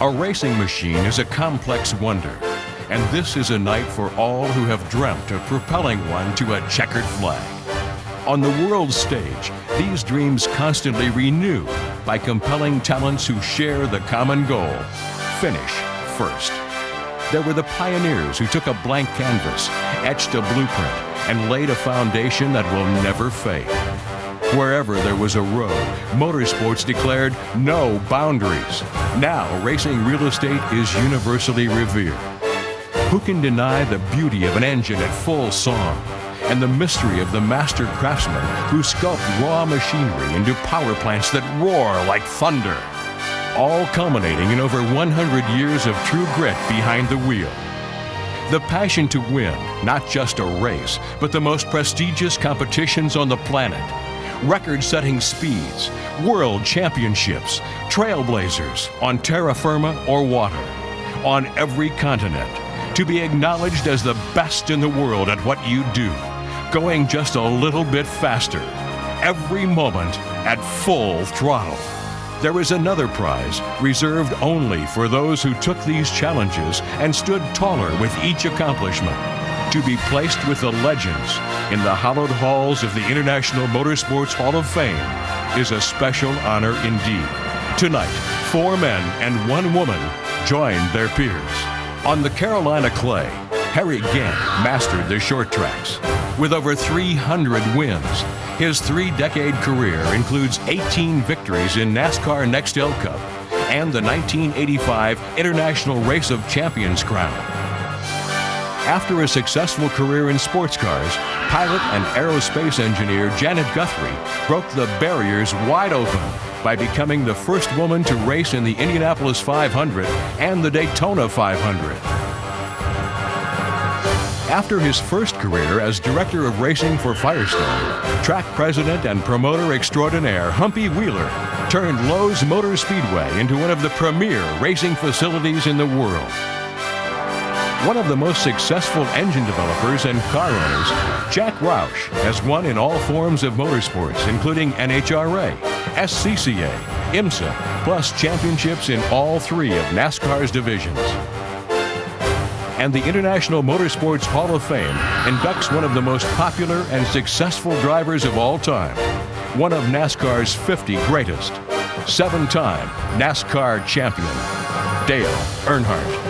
A racing machine is a complex wonder, and this is a night for all who have dreamt of propelling one to a checkered flag. On the world stage, these dreams constantly renew by compelling talents who share the common goal: finish first. There were the pioneers who took a blank canvas, etched a blueprint, and laid a foundation that will never fade. Wherever there was a road, Motorsports declared no boundaries. Now, racing real estate is universally revered. Who can deny the beauty of an engine at full song and the mystery of the master craftsmen who sculpt raw machinery into power plants that roar like thunder? All culminating in over 100 years of true grit behind the wheel. The passion to win, not just a race, but the most prestigious competitions on the planet. Record-setting speeds, world championships, trailblazers on terra firma or water, on every continent, to be acknowledged as the best in the world at what you do, going just a little bit faster, every moment at full throttle. There is another prize reserved only for those who took these challenges and stood taller with each accomplishment. To be placed with the legends in the hallowed halls of the International Motorsports Hall of Fame is a special honor indeed. Tonight, 4 men and 1 woman joined their peers. On the Carolina clay, Harry Gant mastered the short tracks. With over 300 wins, his 3-decade career includes 18 victories in NASCAR Nextel Cup and the 1985 International Race of Champions crown. After a successful career in sports cars, pilot and aerospace engineer Janet Guthrie broke the barriers wide open by becoming the first woman to race in the Indianapolis 500 and the Daytona 500. After his first career as director of racing for Firestone, track president and promoter extraordinaire Humpy Wheeler turned Lowe's Motor Speedway into one of the premier racing facilities in the world. One of the most successful engine developers and car owners, Jack Roush has won in all forms of motorsports, including NHRA, SCCA, IMSA, plus championships in all 3 of NASCAR's divisions. And the International Motorsports Hall of Fame inducts one of the most popular and successful drivers of all time, one of NASCAR's 50 greatest, 7-time NASCAR champion, Dale Earnhardt.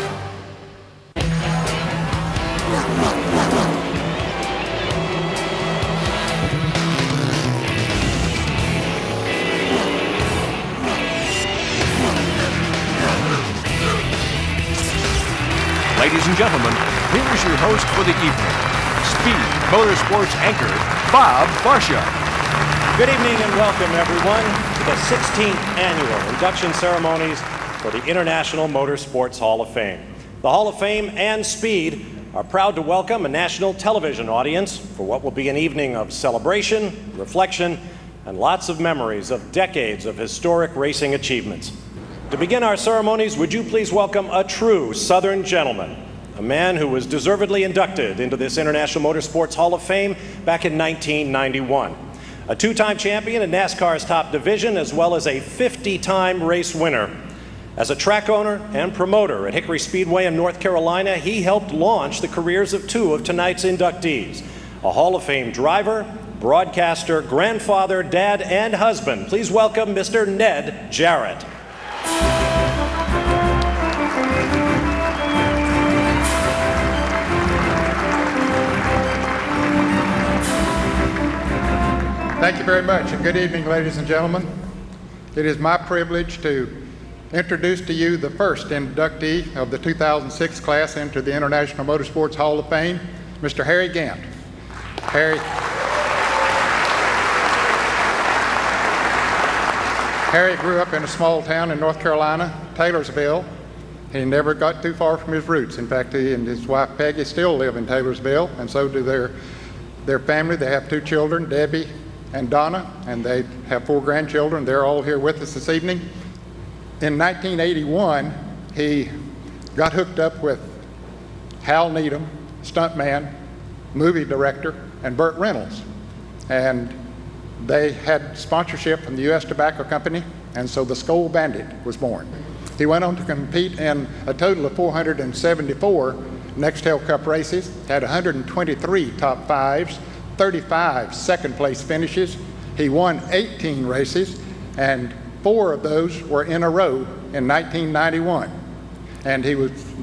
Ladies and gentlemen, here's your host for the evening, Speed Motorsports anchor, Bob Varsha. Good evening and welcome, everyone, to the 16th annual induction ceremonies for the International Motorsports Hall of Fame. The Hall of Fame and Speed are proud to welcome a national television audience for what will be an evening of celebration, reflection, and lots of memories of decades of historic racing achievements. To begin our ceremonies, would you please welcome a true Southern gentleman, a man who was deservedly inducted into this International Motorsports Hall of Fame back in 1991. A 2-time champion in NASCAR's top division, as well as a 50-time race winner. As a track owner and promoter at Hickory Speedway in North Carolina, he helped launch the careers of 2 of tonight's inductees, a Hall of Fame driver, broadcaster, grandfather, dad, and husband. Please welcome Mr. Ned Jarrett. Thank you very much, and good evening, ladies and gentlemen. It is my privilege to introduce to you the first inductee of the 2006 class into the International Motorsports Hall of Fame, Mr. Harry Gant. Harry grew up in a small town in North Carolina, Taylorsville. He never got too far from his roots. In fact, he and his wife Peggy still live in Taylorsville, and so do their family. They have 2 children, Debbie and Donna, and they have 4 grandchildren. They're all here with us this evening. In 1981, he got hooked up with Hal Needham, stuntman, movie director, and Burt Reynolds. And they had sponsorship from the U.S. Tobacco Company, and so the Skoal Bandit was born. He went on to compete in a total of 474 Nextel Cup races, had 123 top fives, 35 second place finishes. He won 18 races, and 4 of those were in a row in 1991. And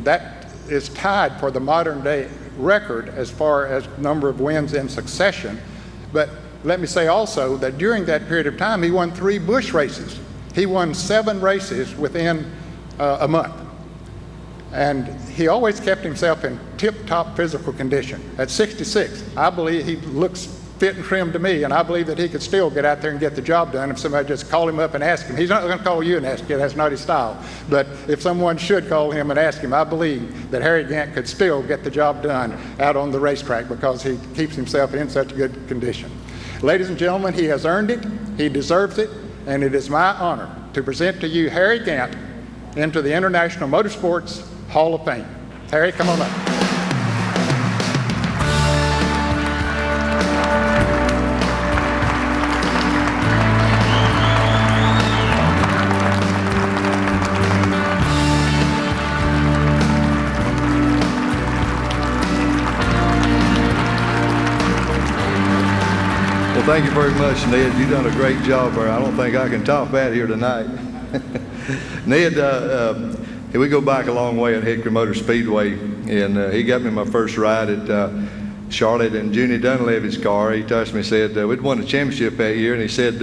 that is tied for the modern day record as far as number of wins in succession. But let me say also that during that period of time, he won 3 Busch races. He won 7 races within a month. And he always kept himself in tip-top physical condition. At 66, I believe he looks fit and trim to me, and I believe that he could still get out there and get the job done if somebody just called him up and asked him. He's not going to call you and ask you, that's not his style. But if someone should call him and ask him, I believe that Harry Gant could still get the job done out on the racetrack because he keeps himself in such good condition. Ladies and gentlemen, he has earned it, he deserves it, and it is my honor to present to you Harry Gant into the International Motorsports Hall of Fame. Harry, come on up. Well, thank you very much, Ned. You've done a great job there. I don't think I can top that here tonight. Ned, we go back a long way at Hickory Motor Speedway, and he got me my first ride at Charlotte in Junie Dunleavy's car. He touched me and said, we'd won a championship that year, and he said,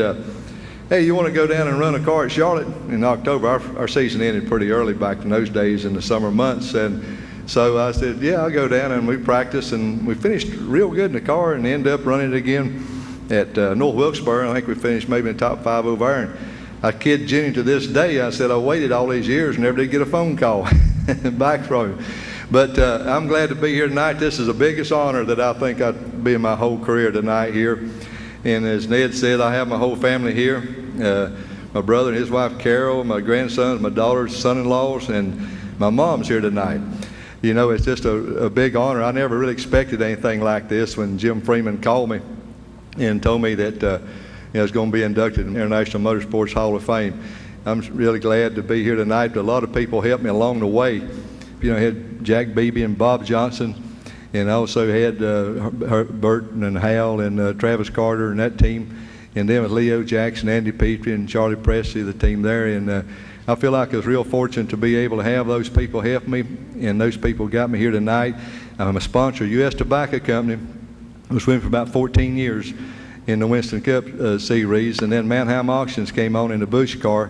hey, you want to go down and run a car at Charlotte? In October, our season ended pretty early back in those days in the summer months, and so I said, yeah, I'll go down, and we practiced, and we finished real good in the car and ended up running it again at North Wilkesboro. I think we finished maybe in the top 5 over there. And I kid Jenny to this day, I said I waited all these years and never did get a phone call back from him. But I'm glad to be here tonight. This is the biggest honor that I think I'd be in my whole career tonight here. And as Ned said, I have my whole family here. My brother and his wife Carol, my grandsons, my daughters, son-in-laws, and my mom's here tonight. You know, it's just a big honor. I never really expected anything like this when Jim Freeman called me and told me that I was going to be inducted in the International Motorsports Hall of Fame. I'm really glad to be here tonight. A lot of people helped me along the way. You know, I had Jack Beebe and Bob Johnson, and I also had Burton and Hal and Travis Carter and that team, and then with Leo Jackson, Andy Petrie, and Charlie Presley, the team there. And I feel like I was real fortunate to be able to have those people help me, and those people got me here tonight. I'm a sponsor, U.S. Tobacco Company. I was with them for about 14 years in the Winston Cup series, and then Mannheim Auctions came on in the Busch car,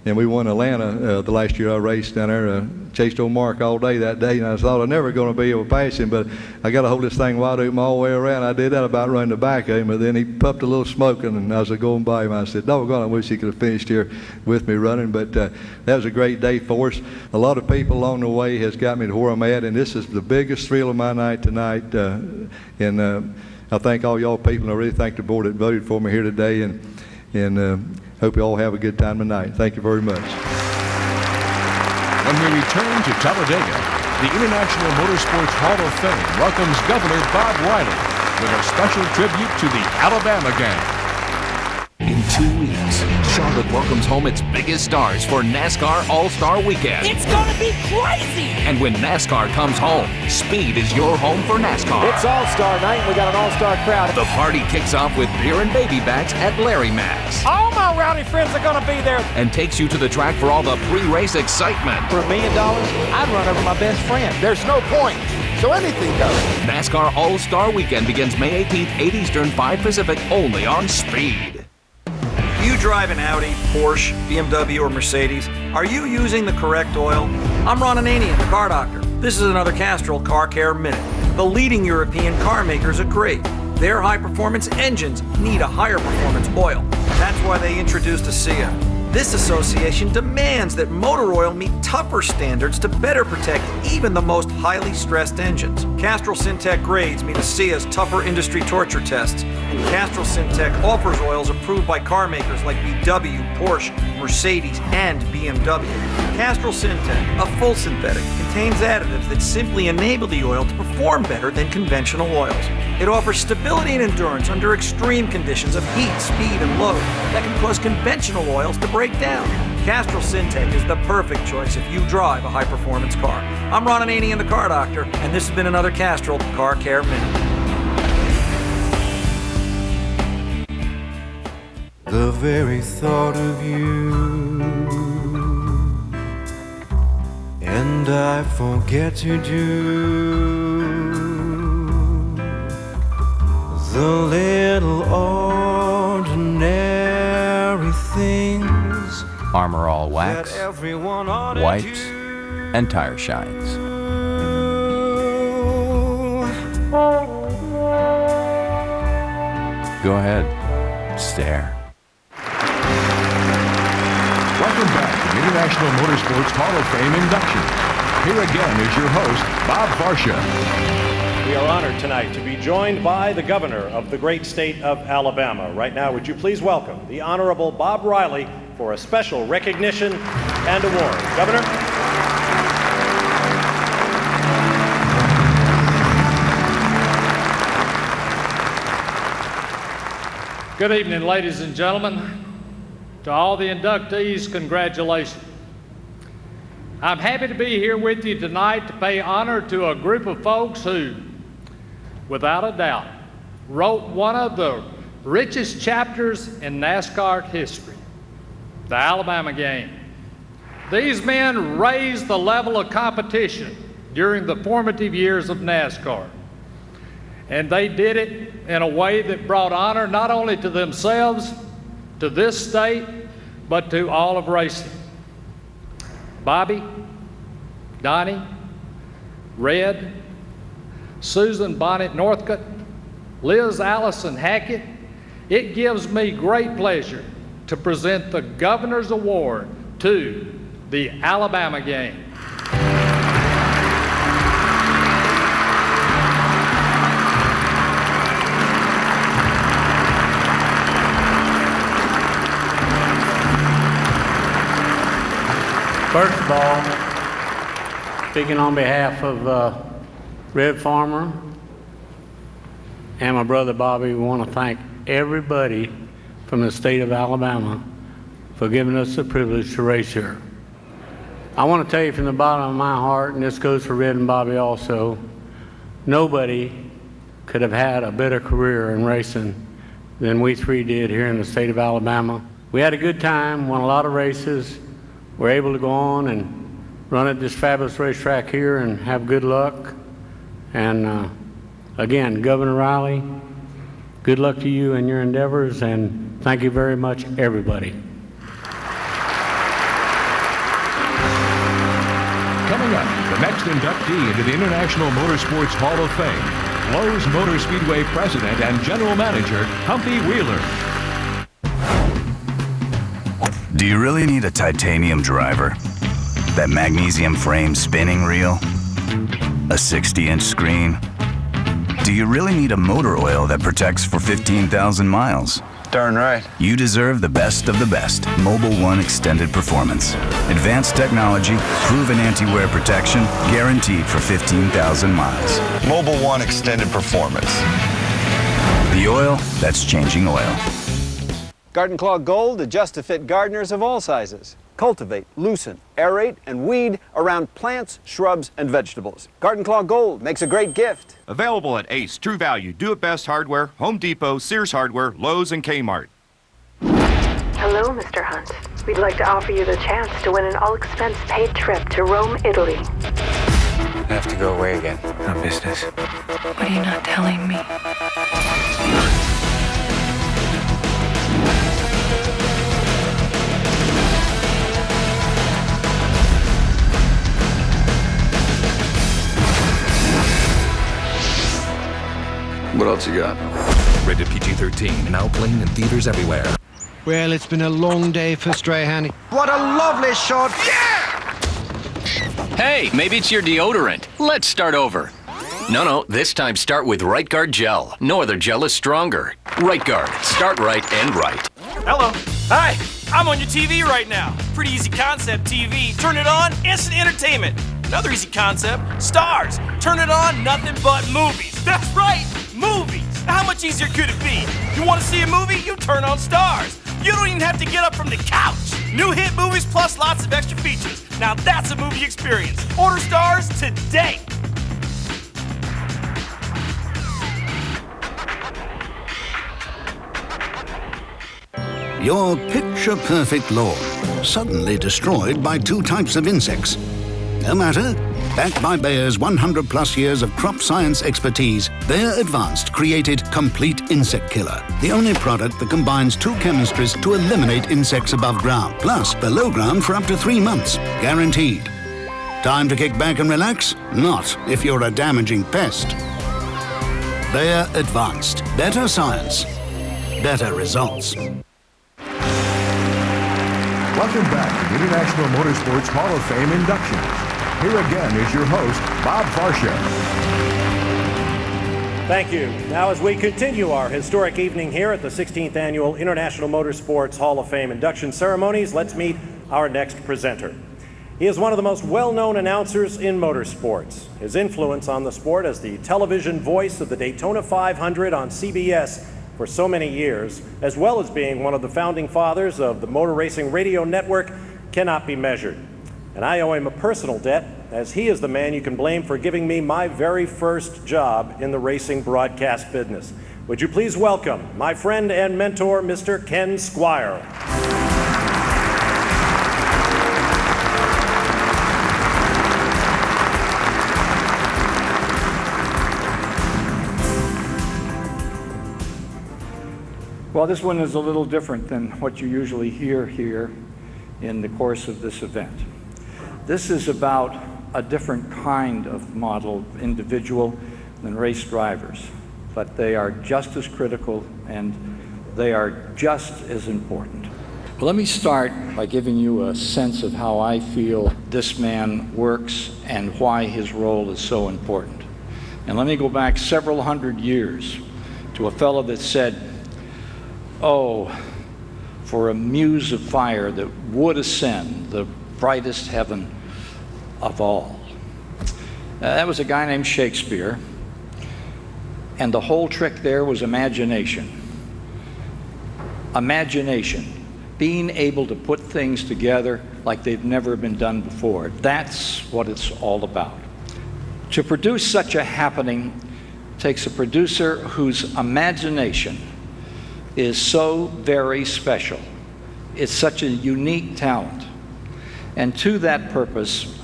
and we won Atlanta the last year I raced down there. Chased old Mark all day that day, and I thought I was never going to be able to pass him, but I got to hold this thing wide open all the way around. I did that about running the back of him, but then he puffed a little smoke, and I was going by him. I said, doggone, I wish he could have finished here with me running, but that was a great day for us. A lot of people along the way has got me to where I'm at, and this is the biggest thrill of my night tonight, and I thank all y'all people, and I really thank the board that voted for me here today, and hope you all have a good time tonight. Thank you very much. When we return to Talladega, the International Motorsports Hall of Fame welcomes Governor Bob Riley with a special tribute to the Alabama Gang. In 2 weeks, Charlotte welcomes home its biggest stars for NASCAR All-Star Weekend. It's gonna be crazy! And when NASCAR comes home, Speed is your home for NASCAR. It's All-Star Night, and we got an All-Star crowd. The party kicks off with beer and baby backs at Larry Mac's. All my rowdy friends are gonna be there. And takes you to the track for all the pre-race excitement. For $1 million, I'd run over my best friend. There's no point, so anything goes. NASCAR All-Star Weekend begins May 18th, 8 Eastern, 5 Pacific, only on Speed. Do you drive an Audi, Porsche, BMW, or Mercedes? Are you using the correct oil? I'm Ron Ananian, the car doctor. This is another Castrol Car Care Minute. The leading European car makers agree. Their high-performance engines need a higher performance oil. That's why they introduced ASEA. This association demands that motor oil meet tougher standards to better protect even the most highly stressed engines. Castrol Syntec grades meet ASEA's tougher industry torture tests, and Castrol Syntec offers oils approved by car makers like VW, Porsche, Mercedes, and BMW. Castrol Syntec, a full synthetic, contains additives that simply enable the oil to perform better than conventional oils. It offers stability and endurance under extreme conditions of heat, speed, and load that can cause conventional oils to break down. Castrol Syntec is the perfect choice if you drive a high-performance car. I'm Ron Ananian, the Car Doctor, and this has been another Castrol Car Care Minute. The very thought of you, and I forget to do the little ordinary things. Armor all wax, wipes, and tire shines. Go ahead, stare. Welcome back to the International Motorsports Hall of Fame induction. Here again is your host, Bob Varsha. We are honored tonight to be joined by the governor of the great state of Alabama. Right now, would you please welcome the Honorable Bob Riley for a special recognition and award. Governor. Good evening, ladies and gentlemen. To all the inductees, congratulations. I'm happy to be here with you tonight to pay honor to a group of folks who, without a doubt, wrote one of the richest chapters in NASCAR history, the Alabama game. These men raised the level of competition during the formative years of NASCAR. And they did it in a way that brought honor not only to themselves, to this state, but to all of racing. Bobby, Donnie, Red, Susan Bonnet Northcutt, Liz Allison Hackett, it gives me great pleasure to present the Governor's Award to the Alabama game. First of all, speaking on behalf of Red Farmer and my brother Bobby, we want to thank everybody from the state of Alabama for giving us the privilege to race here. I want to tell you from the bottom of my heart, and this goes for Red and Bobby also, nobody could have had a better career in racing than we three did here in the state of Alabama. We had a good time, won a lot of races. We're able to go on and run at this fabulous racetrack here and have good luck. And again, Governor Riley, good luck to you in your endeavors, and thank you very much, everybody. Coming up, the next inductee into the International Motorsports Hall of Fame, Lowe's Motor Speedway President and General Manager, Humpy Wheeler. Do you really need a titanium driver? That magnesium frame spinning reel? A 60-inch screen? Do you really need a motor oil that protects for 15,000 miles? Darn right. You deserve the best of the best. Mobil 1 Extended Performance. Advanced technology, proven anti-wear protection, guaranteed for 15,000 miles. Mobil 1 Extended Performance. The oil that's changing oil. Garden Claw Gold adjusts to fit gardeners of all sizes. Cultivate, loosen, aerate, and weed around plants, shrubs, and vegetables. Garden Claw Gold makes a great gift. Available at Ace, True Value, Do It Best Hardware, Home Depot, Sears Hardware, Lowe's, and Kmart. Hello, Mr. Hunt. We'd like to offer you the chance to win an all-expense-paid trip to Rome, Italy. I have to go away again on business. What are you not telling me? What else you got? Rated PG-13, now playing in theaters everywhere. Well, it's been a long day for Strahan. What a lovely shot! Yeah! Hey, maybe it's your deodorant. Let's start over. No, this time start with Right Guard Gel. No other gel is stronger. Right Guard, start right and right. Hello. Hi, I'm on your TV right now. Pretty easy concept, TV. Turn it on, instant entertainment. Another easy concept, Stars. Turn it on, nothing but movies. That's right, movies. How much easier could it be? You want to see a movie? You turn on Stars. You don't even have to get up from the couch. New hit movies plus lots of extra features. Now that's a movie experience. Order Stars today. Your picture-perfect lawn, suddenly destroyed by two types of insects. No matter, backed by Bayer's 100-plus years of crop science expertise, Bayer Advanced created Complete Insect Killer, the only product that combines two chemistries to eliminate insects above ground, plus below ground for up to 3 months, guaranteed. Time to kick back and relax? Not if you're a damaging pest. Bayer Advanced. Better science. Better results. Welcome back to the International Motorsports Hall of Fame inductions. Here again is your host, Bob Farsha. Thank you. Now, as we continue our historic evening here at the 16th Annual International Motorsports Hall of Fame induction ceremonies, let's meet our next presenter. He is one of the most well-known announcers in motorsports. His influence on the sport as the television voice of the Daytona 500 on CBS for so many years, as well as being one of the founding fathers of the Motor Racing Radio Network, cannot be measured. And I owe him a personal debt, as he is the man you can blame for giving me my very first job in the racing broadcast business. Would you please welcome my friend and mentor, Mr. Ken Squire. Well, this one is a little different than what you usually hear here in the course of this event. This is about a different kind of model individual than race drivers, but they are just as critical and they are just as important. Well, let me start by giving you a sense of how I feel this man works and why his role is so important. And let me go back several hundred years to a fellow that said, "Oh, for a muse of fire that would ascend the brightest heaven of all." That was a guy named Shakespeare, and the whole trick there was imagination. Imagination, being able to put things together like they've never been done before. That's what it's all about. To produce such a happening takes a producer whose imagination is so very special. It's such a unique talent. And to that purpose,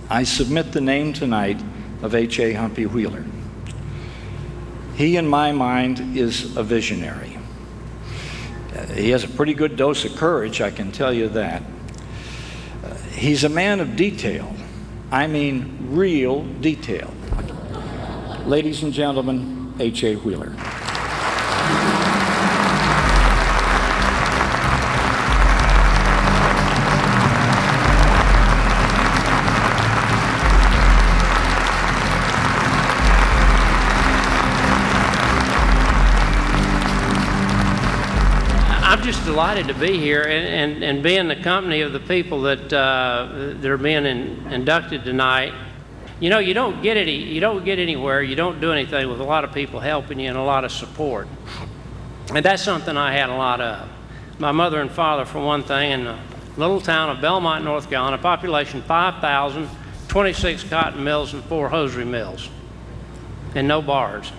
I submit the name tonight of H.A. Humpy Wheeler. He, in my mind, is a visionary. He has a pretty good dose of courage, I can tell you that. He's a man of detail. I mean, real detail. Ladies and gentlemen, H.A. Wheeler. I'm just delighted to be here and be in the company of the people that are being inducted tonight. You know, you don't get anywhere, you don't do anything with a lot of people helping you and a lot of support. And that's something I had a lot of. My mother and father, for one thing, in the little town of Belmont, North Carolina, population 5,000, 26 cotton mills and 4 hosiery mills, and no bars.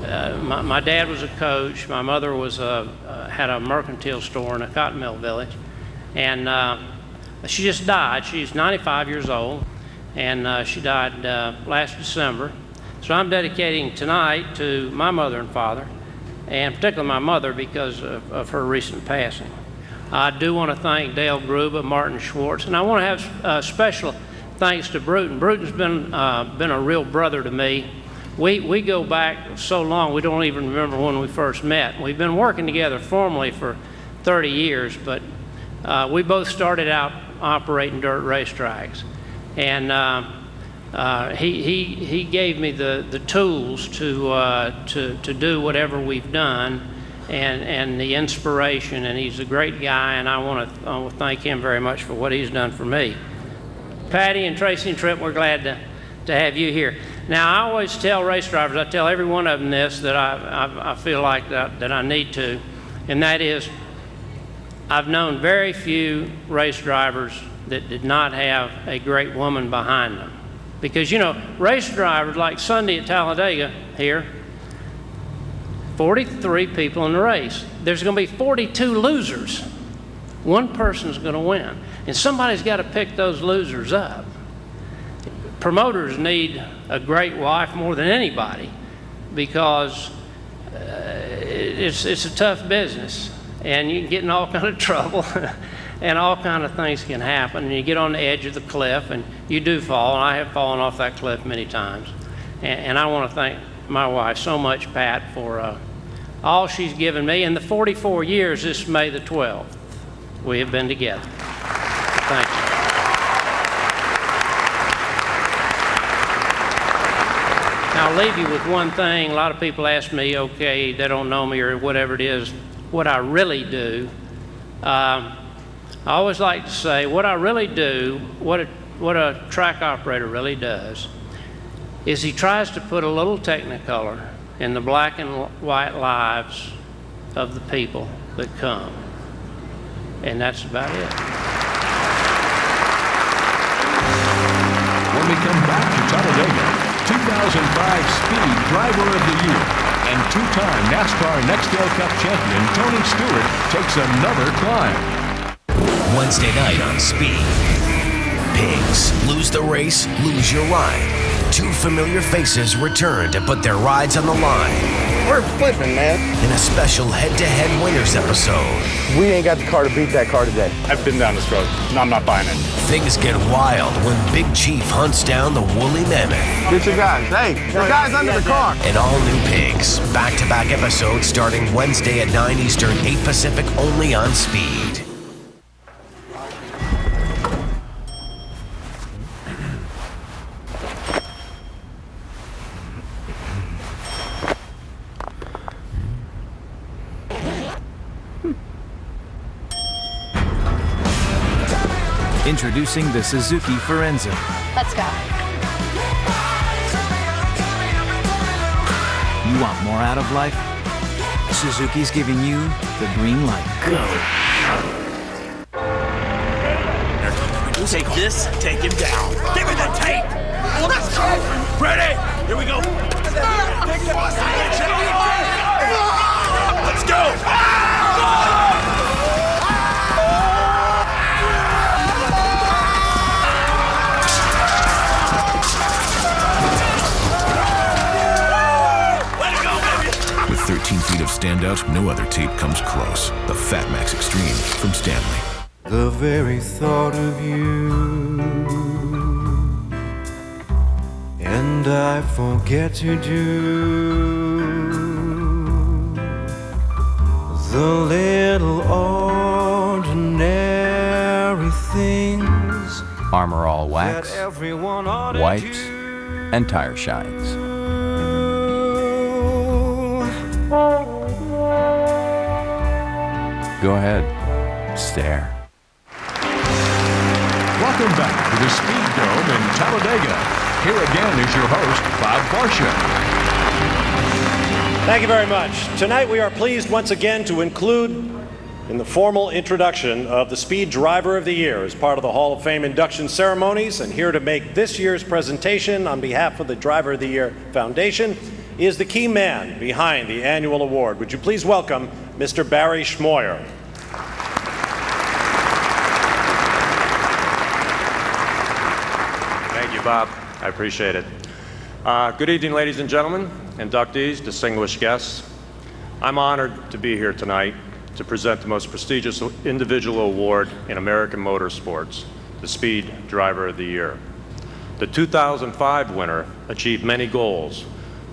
My dad was a coach. My mother was had a mercantile store in a cotton mill village, and she just died. She's 95 years old, and she died last December. So I'm dedicating tonight to my mother and father, and particularly my mother because of her recent passing. I do want to thank Dale Gruba, Martin Schwartz, and I want to have special thanks to Bruton. Bruton's been a real brother to me. We go back so long, we don't even remember when we first met. We've been working together formally for 30 years, but we both started out operating dirt racetracks. And he gave me the tools to do whatever we've done and the inspiration, and he's a great guy, and I want to thank him very much for what he's done for me. Patty and Tracy and Tripp, we're glad to have you here. Now, I always tell race drivers, I tell every one of them this, that I feel like that I need to, and that is, I've known very few race drivers that did not have a great woman behind them. Because, you know, race drivers, like Sunday at Talladega here, 43 people in the race. There's going to be 42 losers. One person's going to win. And somebody's got to pick those losers up. Promoters need a great wife more than anybody because it's a tough business. And you can get in all kind of trouble. And all kind of things can happen, and you get on the edge of the cliff, and you do fall, and I have fallen off that cliff many times. And I want to thank my wife so much, Pat, for all she's given me in the 44 years this May the 12th we have been together. Thank you. Now, I'll leave you with one thing. A lot of people ask me, okay, they don't know me or whatever it is, what I really do. I always like to say what I really do, what a track operator really does, is he tries to put a little Technicolor in the black and white lives of the people that come. And that's about it. When we come back to Talladega, 2005 Speed Driver of the Year and two-time NASCAR Nextel Cup champion Tony Stewart takes another climb. Wednesday night on Speed. Pigs, lose the race, lose your ride. Two familiar faces return to put their rides on the line. We're flipping, man. In a special head-to-head winners episode. We ain't got the car to beat that car today. I've been down this road. No, I'm not buying it. Things get wild when Big Chief hunts down the woolly mammoth. Get your guys. Hey, your guys under the car. And all new Pigs. Back-to-back episodes starting Wednesday at 9 Eastern, 8 Pacific, only on Speed. Introducing the Suzuki Forenza. Let's go. You want more out of life? Suzuki's giving you the green light. Go. Take this, take him down. Give me the tape. Let's go. Ready? Here we go. Let's go. With 13 feet of standout, no other tape comes close. The Fat Max Extreme from Stanley. The very thought of you, and I forget to do the little ordinary things. Armor All Wax, that everyone ought to wipes, and tire shines. Go ahead, stare. Welcome back to the Speed Dome in Talladega. Here again is your host, Bob Varsha. Thank you very much. Tonight we are pleased once again to include in the formal introduction of the Speed Driver of the Year as part of the Hall of Fame induction ceremonies, and here to make this year's presentation on behalf of the Driver of the Year Foundation is the key man behind the annual award. Would you please welcome Mr. Barry Schmoyer. Thank you, Bob. I appreciate it. Good evening, ladies and gentlemen, inductees, distinguished guests. I'm honored to be here tonight to present the most prestigious individual award in American motorsports, the Speed Driver of the Year. The 2005 winner achieved many goals,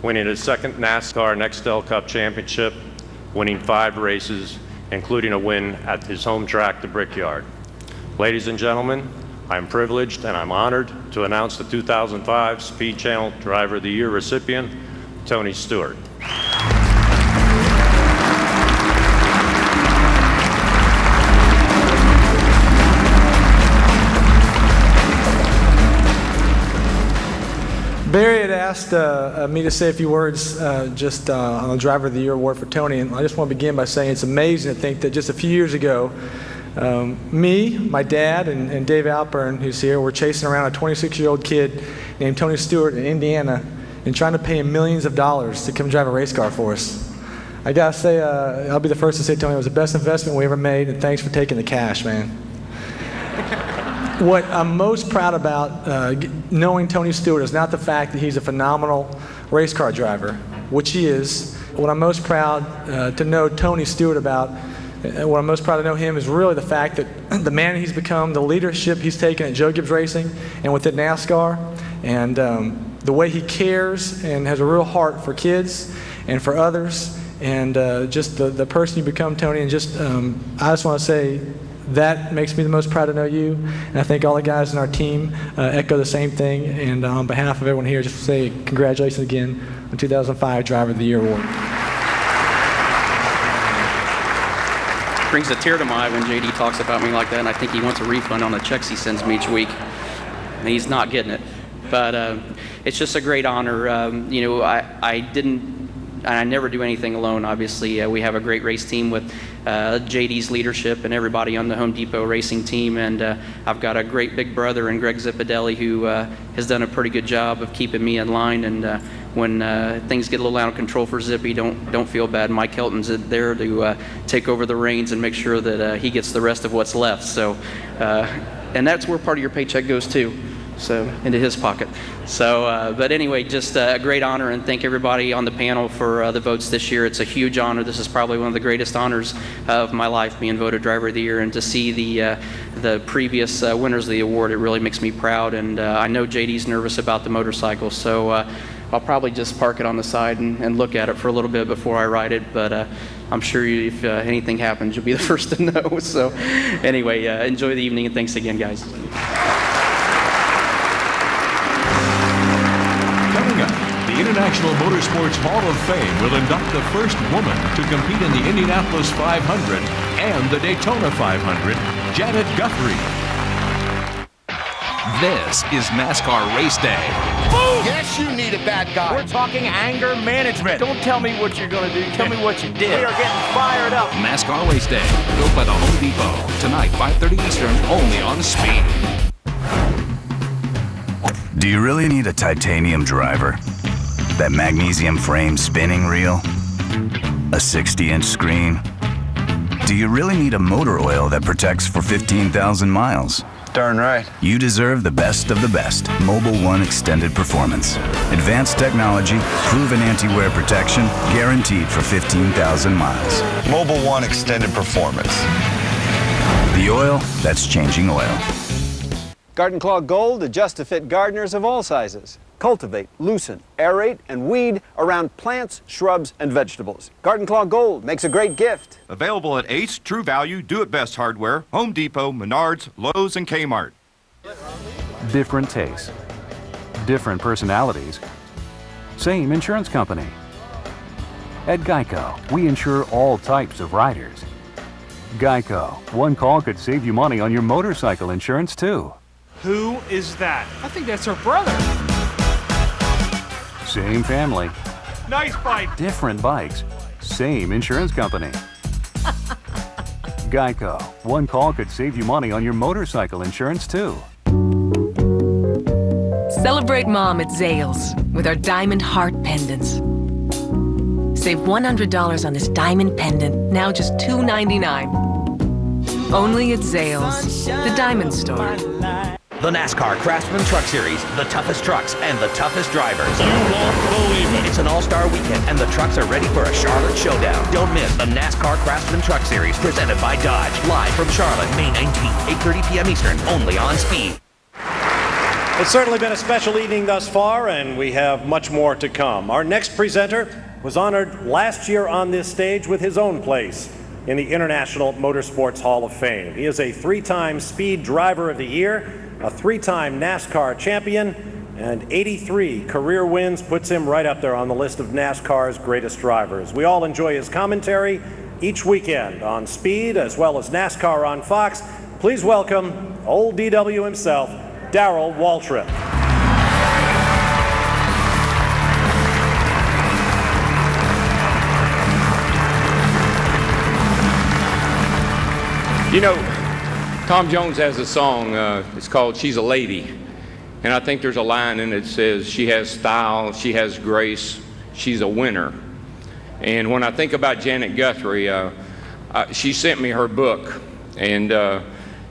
winning his second NASCAR Nextel Cup championship, winning 5 races, including a win at his home track, the Brickyard. Ladies and gentlemen, I'm privileged and I'm honored to announce the 2005 Speed Channel Driver of the Year recipient, Tony Stewart. Barry had asked me to say a few words just on the Driver of the Year award for Tony, and I just want to begin by saying it's amazing to think that just a few years ago, Me, my dad, and Dave Alpern, who's here, were chasing around a 26-year-old kid named Tony Stewart in Indiana and trying to pay him millions of dollars to come drive a race car for us. I gotta say, I'll be the first to say, Tony, it was the best investment we ever made, and thanks for taking the cash, man. What I'm most proud about knowing Tony Stewart is not the fact that he's a phenomenal race car driver, which he is. What I'm most proud to know Tony Stewart about, what I'm most proud to know him is really the fact that the man he's become, the leadership he's taken at Joe Gibbs Racing and within NASCAR, and the way he cares and has a real heart for kids and for others, and just the person you become, Tony, and just I just want to say that makes me the most proud to know you, and I think all the guys in our team echo the same thing, and on behalf of everyone here, just to say congratulations again on 2005 Driver of the Year Award. Brings a tear to my eye when JD talks about me like that, and I think he wants a refund on the checks he sends me each week, and he's not getting it. But it's just a great honor. I never do anything alone, obviously. We have a great race team with JD's leadership and everybody on the Home Depot racing team, and I've got a great big brother in Greg Zippadelli who has done a pretty good job of keeping me in line, and when things get a little out of control for Zippy, don't feel bad. Mike Hilton's there to take over the reins and make sure that he gets the rest of what's left. So, and that's where part of your paycheck goes too. So into his pocket. So, but anyway, just a great honor, and thank everybody on the panel for the votes this year. It's a huge honor. This is probably one of the greatest honors of my life, being voted Driver of the Year, and to see the previous winners of the award, it really makes me proud. And I know JD's nervous about the motorcycle, so I'll probably just park it on the side and look at it for a little bit before I ride it. But I'm sure if anything happens, you'll be the first to know. So anyway, enjoy the evening, and thanks again, guys. The International Motorsports Hall of Fame will induct the first woman to compete in the Indianapolis 500 and the Daytona 500, Janet Guthrie. This is NASCAR Race Day. Boom! Yes, you need a bad guy. We're talking anger management. Don't tell me what you're going to do. Tell me what you did. We are getting fired up. NASCAR Race Day, built by the Home Depot. Tonight, 5:30 Eastern, only on Speed. Do you really need a titanium driver? That magnesium frame spinning reel? A 60-inch screen? Do you really need a motor oil that protects for 15,000 miles? Darn right. You deserve the best of the best. Mobil 1 Extended Performance. Advanced technology, proven anti-wear protection, guaranteed for 15,000 miles. Mobil 1 Extended Performance. The oil that's changing oil. Garden Claw Gold adjusts to fit gardeners of all sizes. Cultivate, loosen, aerate, and weed around plants, shrubs, and vegetables. Garden Claw Gold makes a great gift. Available at Ace, True Value, Do It Best Hardware, Home Depot, Menards, Lowe's, and Kmart. Different tastes, different personalities, same insurance company. At Geico, we insure all types of riders. Geico, one call could save you money on your motorcycle insurance too. Who is that? I think that's her brother. Same family, Nice bike. different bikes, same insurance company. Geico, one call could save you money on your motorcycle insurance too. Celebrate Mom at Zales with our Diamond Heart pendants. Save $100 on this diamond pendant, now just $2.99. Only at Zales, the Diamond Store. The NASCAR Craftsman Truck Series, the toughest trucks and the toughest drivers. You won't believe it. It's an all-star weekend and the trucks are ready for a Charlotte showdown. Don't miss the NASCAR Craftsman Truck Series presented by Dodge. Live from Charlotte, May 19th, 8:30 p.m. Eastern, only on Speed. It's certainly been a special evening thus far, and we have much more to come. Our next presenter was honored last year on this stage with his own place in the International Motorsports Hall of Fame. He is a three-time Speed Driver of the Year, a three-time NASCAR champion, and 83 career wins puts him right up there on the list of NASCAR's greatest drivers. We all enjoy his commentary each weekend on Speed as well as NASCAR on Fox. Please welcome old DW himself, Darrell Waltrip. You know, Tom Jones has a song, it's called She's a Lady. And I think there's a line in it that says, she has style, she has grace, she's a winner. And when I think about Janet Guthrie, she sent me her book. And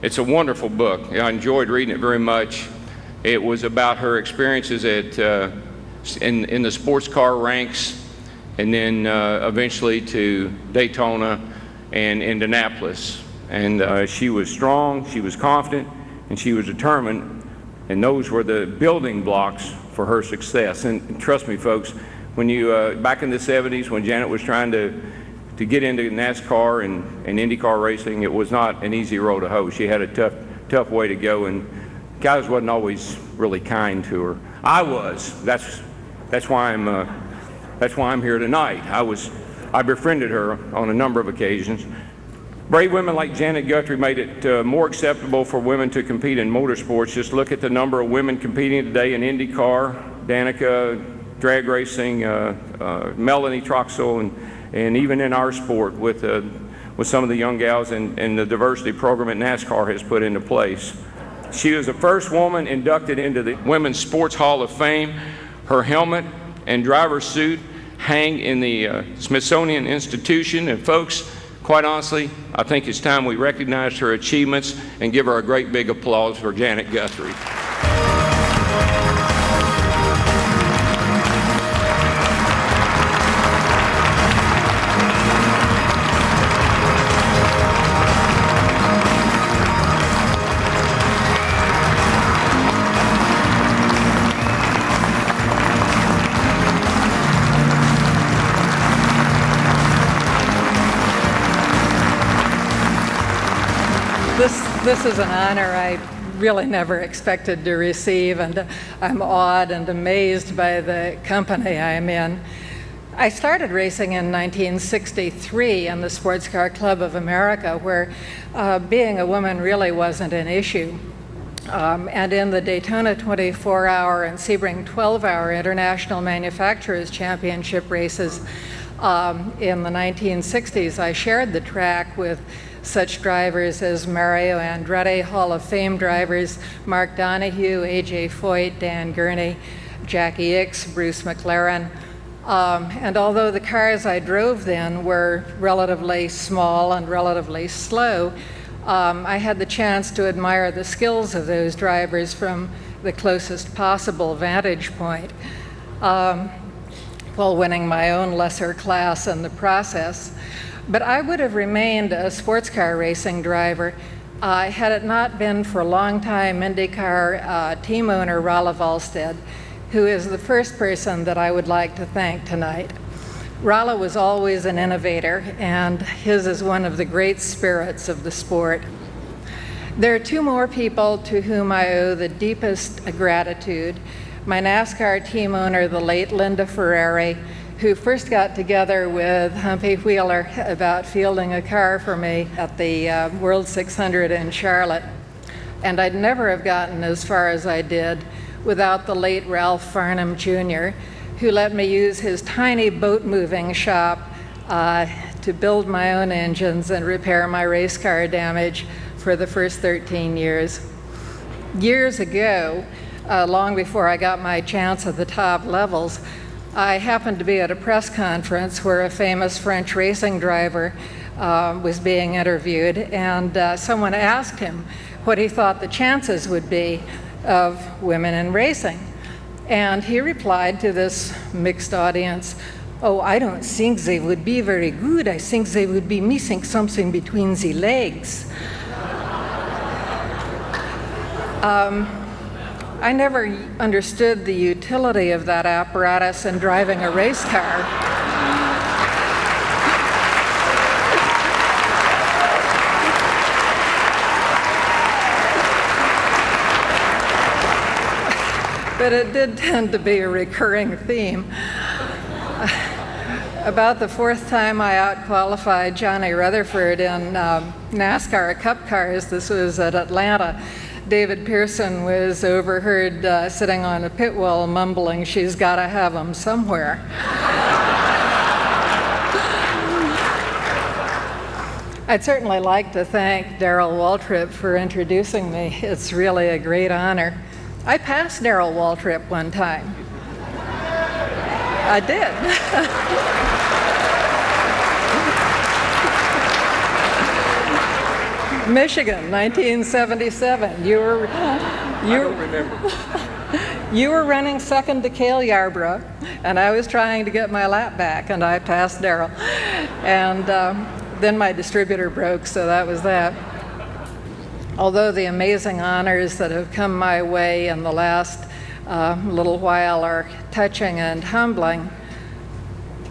it's a wonderful book. I enjoyed reading it very much. It was about her experiences in the sports car ranks, and then eventually to Daytona and Indianapolis. And she was strong, she was confident, and she was determined, and those were the building blocks for her success. And trust me, folks, when you back in the 70s, when Janet was trying to get into NASCAR and IndyCar racing, it was not an easy road to hoe. She had a tough way to go, and guys wasn't always really kind to her. I was. That's why I'm here tonight. I befriended her on a number of occasions. Brave women like Janet Guthrie made it more acceptable for women to compete in motorsports. Just look at the number of women competing today in IndyCar, Danica, drag racing, Melanie Troxel, and even in our sport with some of the young gals and the diversity program that NASCAR has put into place. She was the first woman inducted into the Women's Sports Hall of Fame. Her helmet and driver's suit hang in the Smithsonian Institution. And folks, quite honestly, I think it's time we recognize her achievements and give her a great big applause for Janet Guthrie. This is an honor I really never expected to receive, and I'm awed and amazed by the company I'm in. I started racing in 1963 in the Sports Car Club of America, where being a woman really wasn't an issue. And in the Daytona 24-hour and Sebring 12-hour International Manufacturers Championship races in the 1960s, I shared the track with such drivers as Mario Andretti, Hall of Fame drivers Mark Donohue, A.J. Foyt, Dan Gurney, Jackie Ickx, Bruce McLaren. And although the cars I drove then were relatively small and relatively slow, I had the chance to admire the skills of those drivers from the closest possible vantage point, while winning my own lesser class in the process. But I would have remained a sports car racing driver had it not been for longtime IndyCar team owner Rolla Volstead, who is the first person that I would like to thank tonight. Rolla was always an innovator, and his is one of the great spirits of the sport. There are two more people to whom I owe the deepest gratitude. My NASCAR team owner, the late Linda Ferrari, who first got together with Humpy Wheeler about fielding a car for me at the World 600 in Charlotte. And I'd never have gotten as far as I did without the late Ralph Farnham Jr., who let me use his tiny boat moving shop to build my own engines and repair my race car damage for the first 13 years. Years ago, long before I got my chance at the top levels, I happened to be at a press conference where a famous French racing driver was being interviewed, and someone asked him what he thought the chances would be of women in racing. And he replied to this mixed audience, "Oh, I don't think they would be very good. I think they would be missing something between the legs." I never understood the utility of that apparatus in driving a race car. But it did tend to be a recurring theme. About the fourth time I outqualified Johnny Rutherford in NASCAR Cup cars, this was at Atlanta, David Pearson was overheard sitting on a pit wall mumbling, "She's got to have them somewhere." I'd certainly like to thank Darrell Waltrip for introducing me. It's really a great honor. I passed Darrell Waltrip one time. I did. Michigan, 1977. You were running second to Cale Yarborough, and I was trying to get my lap back, and I passed Darrell. And then my distributor broke, so that was that. Although the amazing honors that have come my way in the last little while are touching and humbling,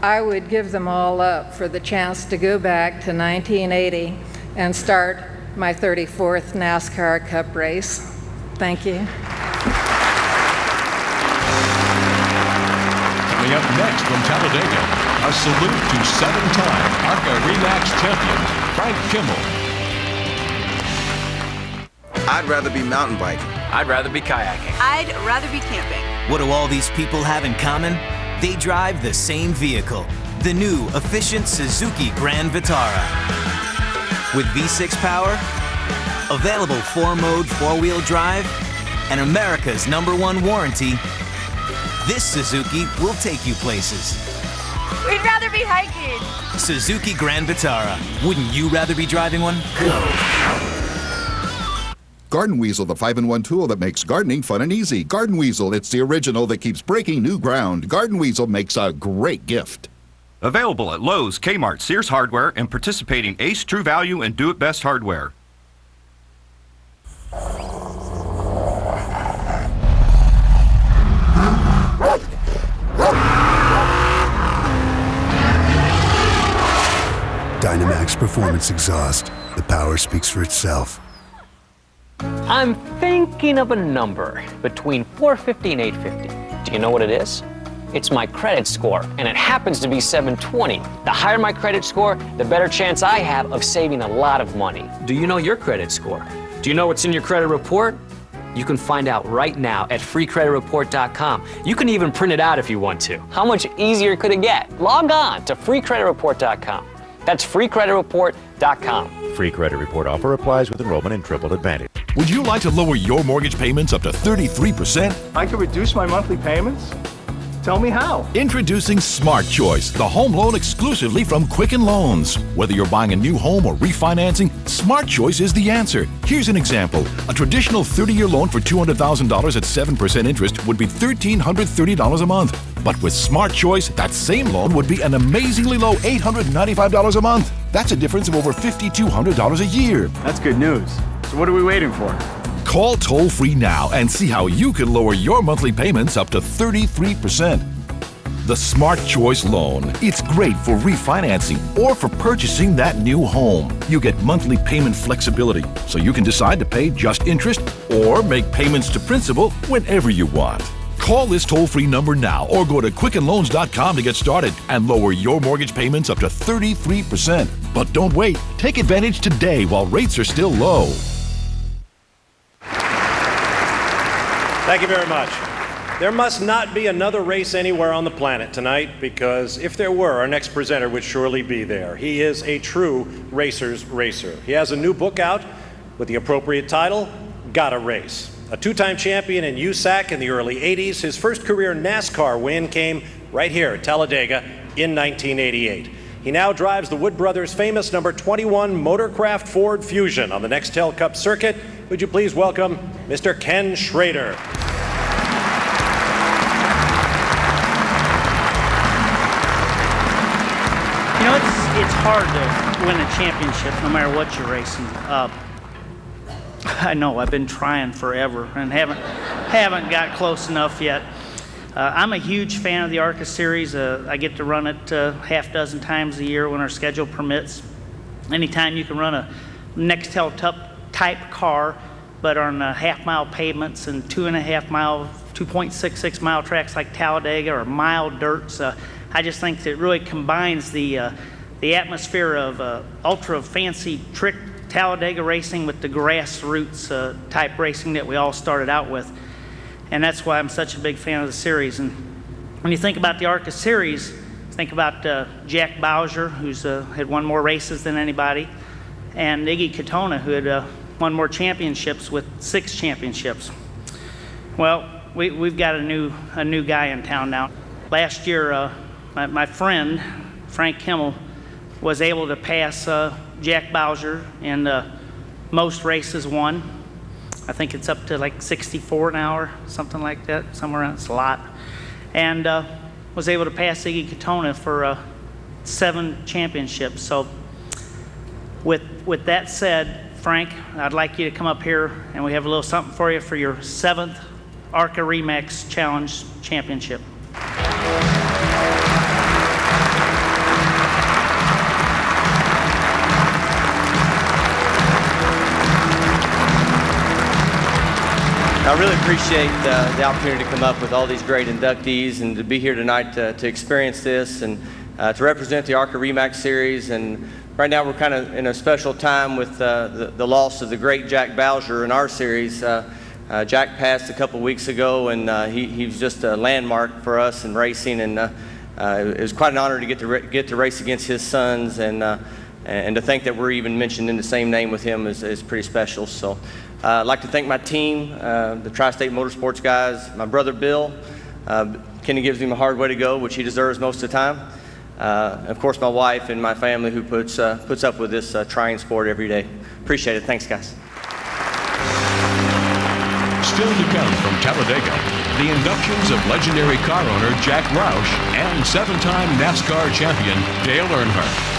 I would give them all up for the chance to go back to 1980 and start my 34th NASCAR Cup race. Thank you. Coming up next from Talladega, a salute to seven-time ARCA Remax champion, Frank Kimmel. I'd rather be mountain biking. I'd rather be kayaking. I'd rather be camping. What do all these people have in common? They drive the same vehicle, the new, efficient Suzuki Grand Vitara. With V6 power, available 4-mode 4-wheel drive, and America's #1 warranty, this Suzuki will take you places. We'd rather be hiking. Suzuki Grand Vitara. Wouldn't you rather be driving one? Go. Garden Weasel, the 5-in-1 tool that makes gardening fun and easy. Garden Weasel, it's the original that keeps breaking new ground. Garden Weasel makes a great gift. Available at Lowe's, Kmart, Sears Hardware, and participating Ace, True Value, and Do It Best Hardware. Dynamax Performance Exhaust. The power speaks for itself. I'm thinking of a number between 450 and 850. Do you know what it is? It's my credit score, and it happens to be 720. The higher my credit score, the better chance I have of saving a lot of money. Do you know your credit score? Do you know what's in your credit report? You can find out right now at freecreditreport.com. You can even print it out if you want to. How much easier could it get? Log on to freecreditreport.com. That's freecreditreport.com. Free credit report offer applies with enrollment in Triple Advantage. Would you like to lower your mortgage payments up to 33%? I could reduce my monthly payments? Tell me how. Introducing Smart Choice, the home loan exclusively from Quicken Loans. Whether you're buying a new home or refinancing, Smart Choice is the answer. Here's an example. A traditional 30-year loan for $200,000 at 7% interest would be $1,330 a month. But with Smart Choice, that same loan would be an amazingly low $895 a month. That's a difference of over $5,200 a year. That's good news. So what are we waiting for? Call toll-free now and see how you can lower your monthly payments up to 33%. The Smart Choice Loan. It's great for refinancing or for purchasing that new home. You get monthly payment flexibility, so you can decide to pay just interest or make payments to principal whenever you want. Call this toll-free number now or go to quickenloans.com to get started and lower your mortgage payments up to 33%. But don't wait. Take advantage today while rates are still low. Thank you very much. There must not be another race anywhere on the planet tonight, because if there were, our next presenter would surely be there. He is a true racer's racer. He has a new book out with the appropriate title, Gotta Race. A two-time champion in USAC in the early 80s, his first career NASCAR win came right here at Talladega in 1988. He now drives the Wood Brothers' famous number 21 Motorcraft Ford Fusion on the Nextel Cup circuit. Would you please welcome Mr. Ken Schrader. You know, it's hard to win a championship no matter what you're racing. I know, I've been trying forever and haven't got close enough yet. I'm a huge fan of the ARCA series. I get to run it half dozen times a year when our schedule permits. Anytime you can run a Nextel type car, but on half-mile pavements and 2.66 mile tracks like Talladega or mile dirts. I just think that it really combines the atmosphere of ultra fancy trick Talladega racing with the grassroots type racing that we all started out with. And that's why I'm such a big fan of the series. And when you think about the ARCA series, think about Jack Bowser, who's had won more races than anybody. and Iggy Katona, who had won more championships with 6 championships. Well, we've got a new guy in town now. Last year, my friend, Frank Kimmel, was able to pass Jack Bowser in most races won. I think it's up to like 64 an hour, something like that, somewhere around, it's a lot. And was able to pass Iggy Katona for 7 championships. So with that said, Frank, I'd like you to come up here and we have a little something for you for your 7th ARCA Remax Challenge Championship. I really appreciate the opportunity to come up with all these great inductees and to be here tonight to experience this and to represent the ARCA Remax Series. And right now we're kind of in a special time with the loss of the great Jack Bowser in our series. Jack passed a couple weeks ago, and he was just a landmark for us in racing, and it was quite an honor to get to race against his sons, and to think that we're even mentioned in the same name with him is pretty special. So I'd like to thank my team, the Tri-State Motorsports guys, my brother Bill. Kenny gives him a hard way to go, which he deserves most of the time. Of course, my wife and my family who puts up with this trying sport every day. Appreciate it. Thanks, guys. Still to come from Talladega, the inductions of legendary car owner Jack Roush and 7-time NASCAR champion Dale Earnhardt.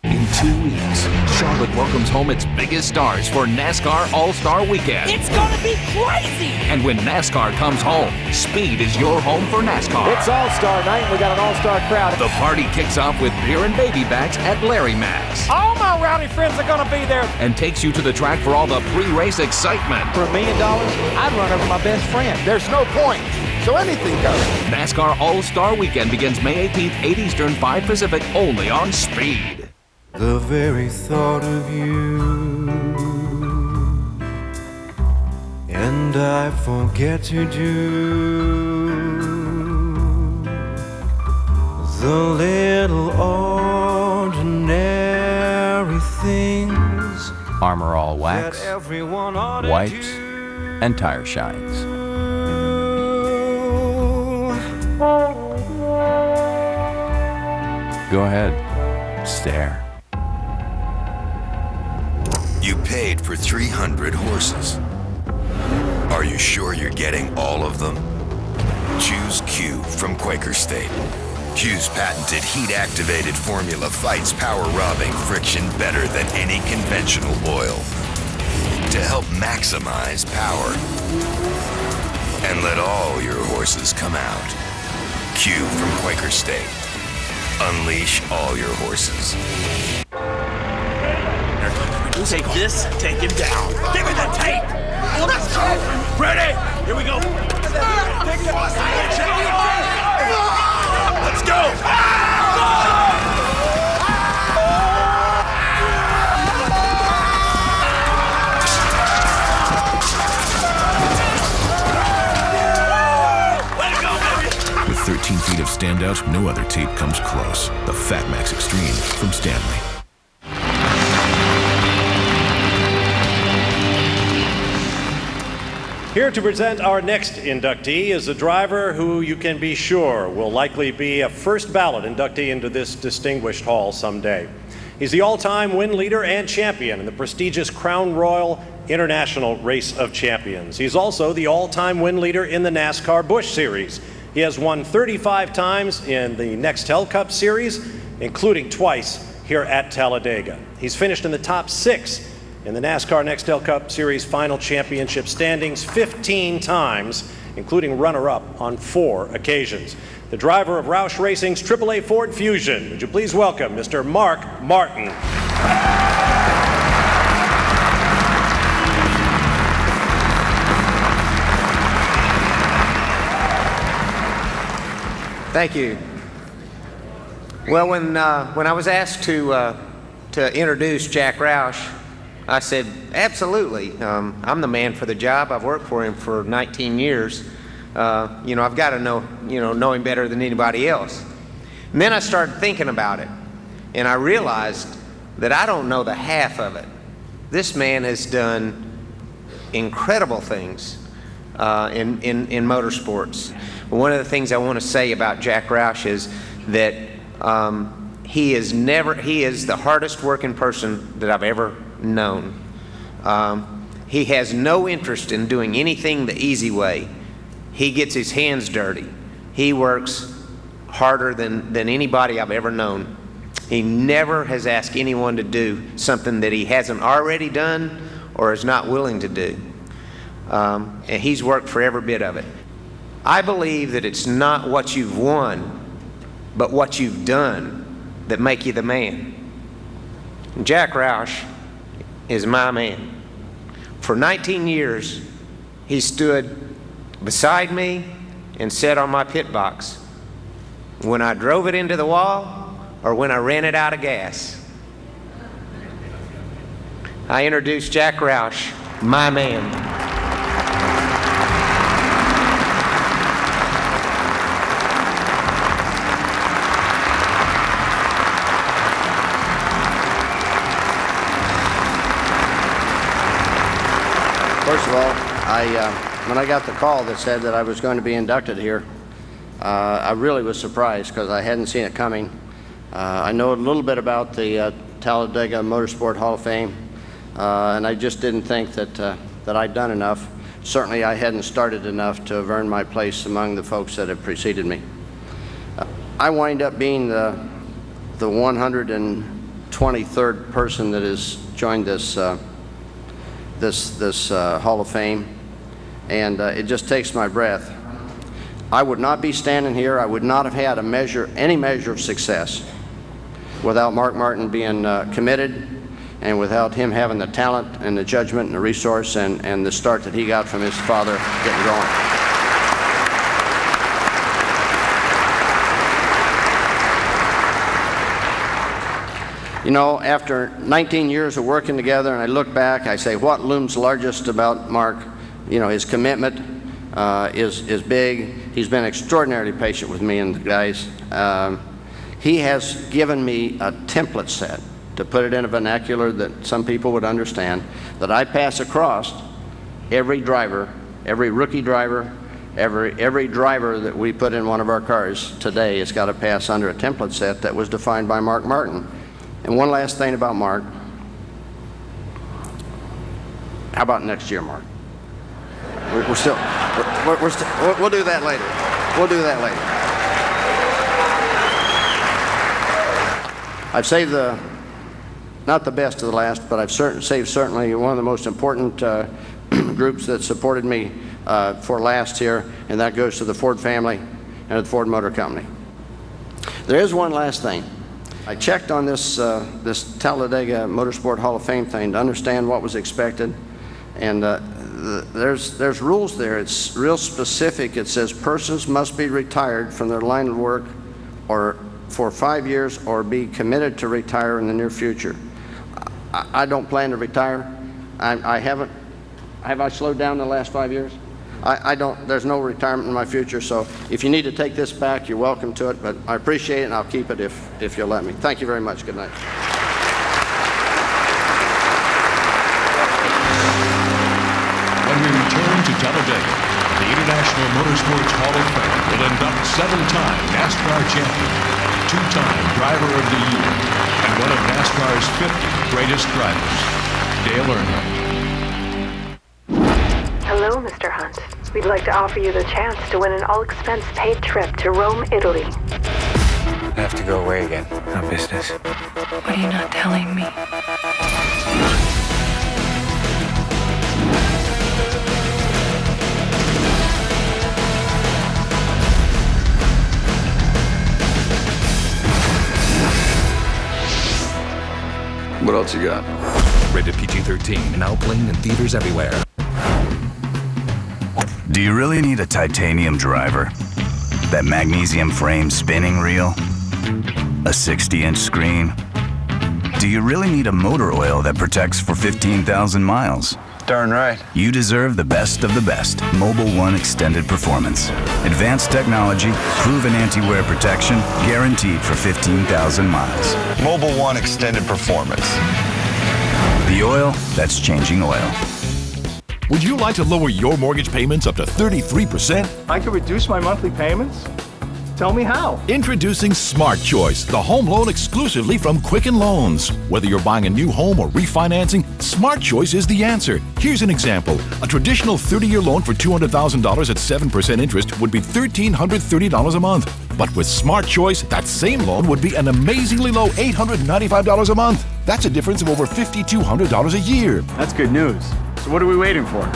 In 2 weeks, Charlotte welcomes home its biggest stars for NASCAR All-Star Weekend. It's gonna be crazy! And when NASCAR comes home, Speed is your home for NASCAR. It's All-Star night, and we got an All-Star crowd. The party kicks off with beer and baby backs at Larry Mac's. All my rowdy friends are gonna be there. And takes you to the track for all the pre-race excitement. For $1 million, I'd run over my best friend. There's no point, so anything goes. NASCAR All-Star Weekend begins May 18th, 8 Eastern, 5 Pacific, only on Speed. The very thought of you, and I forget to do the little ordinary things. Armor All Wax, wipes, and tire shines. Go ahead, stare. You paid for 300 horses. Are you sure you're getting all of them? Choose Q from Quaker State. Q's patented heat-activated formula fights power-robbing friction better than any conventional oil to help maximize power and let all your horses come out. Q from Quaker State. Unleash all your horses. Take this, take him down. Give me the tape! Let's go! Ready? Here we go. Let's go! Way to go, baby! With 13 feet of standout, no other tape comes close. The Fat Max Extreme from Stanley. Here to present our next inductee is a driver who you can be sure will likely be a first ballot inductee into this distinguished hall someday. He's the all-time win leader and champion in the prestigious Crown Royal International Race of Champions. He's also the all-time win leader in the NASCAR Busch Series. He has won 35 times in the Nextel Cup Series, including twice here at Talladega. He's finished in the top 6 in the NASCAR Nextel Cup Series final championship standings 15 times, including runner-up on 4 occasions. The driver of Roush Racing's AAA Ford Fusion. Would you please welcome Mr. Mark Martin. Thank you. Well, when I was asked to introduce Jack Roush, I said, absolutely. I'm the man for the job. I've worked for him for 19 years. I've got to know him better than anybody else. And then I started thinking about it, and I realized that I don't know the half of it. This man has done incredible things in motorsports. One of the things I want to say about Jack Roush is that he is the hardest working person that I've ever known. He has no interest in doing anything the easy way. He gets his hands dirty. He works harder than anybody I've ever known. He never has asked anyone to do something that he hasn't already done or is not willing to do. And he's worked for every bit of it. I believe that it's not what you've won, but what you've done that make you the man. Jack Roush is my man. For 19 years, he stood beside me and sat on my pit box when I drove it into the wall or when I ran it out of gas. I introduce Jack Roush, my man. First of all, when I got the call that said that I was going to be inducted here, I really was surprised because I hadn't seen it coming. I know a little bit about the Talladega Motorsport Hall of Fame, and I just didn't think that I'd done enough. Certainly I hadn't started enough to have earned my place among the folks that have preceded me. I wind up being the 123rd person that has joined this Hall of Fame, and it just takes my breath. I would not be standing here, I would not have had any measure of success without Mark Martin being committed and without him having the talent and the judgment and the resource and the start that he got from his father getting going. You know, after 19 years of working together, and I look back, I say, what looms largest about Mark? You know, his commitment is big. He's been extraordinarily patient with me and the guys. He has given me a template set, to put it in a vernacular that some people would understand, that I pass across every driver, every rookie driver, every driver that we put in one of our cars today has got to pass under a template set that was defined by Mark Martin. And one last thing about Mark. How about next year, Mark? We'll do that later. We'll do that later. I've saved not the best to the last, but I've saved certainly one of the most important groups that supported me for last here, and that goes to the Ford family and the Ford Motor Company. There is one last thing. I checked on this Talladega Motorsport Hall of Fame thing to understand what was expected, and there's rules there. It's real specific. It says persons must be retired from their line of work or for 5 years or be committed to retire in the near future. I don't plan to retire. I haven't. Have I slowed down in the last 5 years? I don't. There's no retirement in my future, so if you need to take this back, you're welcome to it, but I appreciate it and I'll keep it if you'll let me. Thank you very much. Good night. When we return to Talladega, the International Motorsports Hall of Fame will induct 7-time NASCAR champion, 2-time Driver of the Year, and one of NASCAR's 50 greatest drivers, Dale Earnhardt. Hello, Mr. Hunt. We'd like to offer you the chance to win an all-expense-paid trip to Rome, Italy. I have to go away again on business. What are you not telling me? What else you got? Rated PG-13, now playing in theaters everywhere. Do you really need a titanium driver? That magnesium frame spinning reel? A 60-inch screen? Do you really need a motor oil that protects for 15,000 miles? Darn right. You deserve the best of the best. Mobile One Extended Performance. Advanced technology, proven anti-wear protection, guaranteed for 15,000 miles. Mobile One Extended Performance. The oil that's changing oil. Would you like to lower your mortgage payments up to 33%? I could reduce my monthly payments? Tell me how. Introducing Smart Choice, the home loan exclusively from Quicken Loans. Whether you're buying a new home or refinancing, Smart Choice is the answer. Here's an example. A traditional 30-year loan for $200,000 at 7% interest would be $1,330 a month. But with Smart Choice, that same loan would be an amazingly low $895 a month. That's a difference of over $5,200 a year. That's good news. So what are we waiting for?